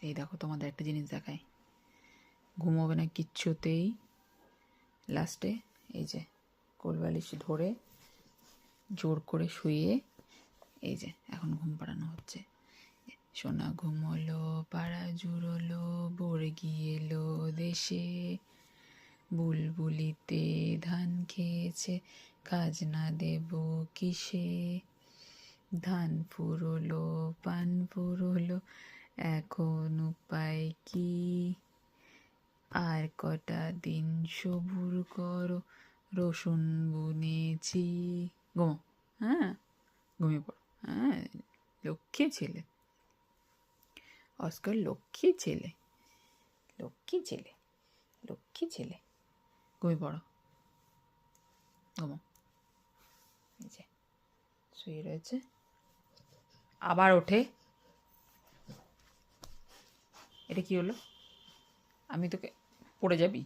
এই দেখো তোমাদের একটা জিনিস দেখাই, ঘুমোবে না কিচ্ছুতেই, লাস্টে এই যে কোলবালিশ ধরে জোর করে শুইয়ে এই যে এখন ঘুম পাড়ানো হচ্ছে। সোনা ঘুমোলো, পাড়া জুড়োলো, বর্গি এলো দেশে, বুলবুলিতে ধান খেয়েছে, খাজনা দেব কিসে, ধান ফুরোলো, পান ফুরোলো, এখন উপায় কি, আর কটা দিন সবুর করো, রসুন বুনেছি। ঘুমো, হ্যাঁ ঘুমিয়ে পড়ো, হ্যাঁ লক্ষ্মী ছেলে, অস্কার লক্ষ্মী ছেলে, লক্ষ্মী ছেলে, লক্ষ্মী ছেলে, ঘুমিয়ে পড়ো, ঘুমো। এই যে শুয়ে রয়েছে, আবার ওঠে। এটা কি হলো? আমি তোকে পড়ে যাবি?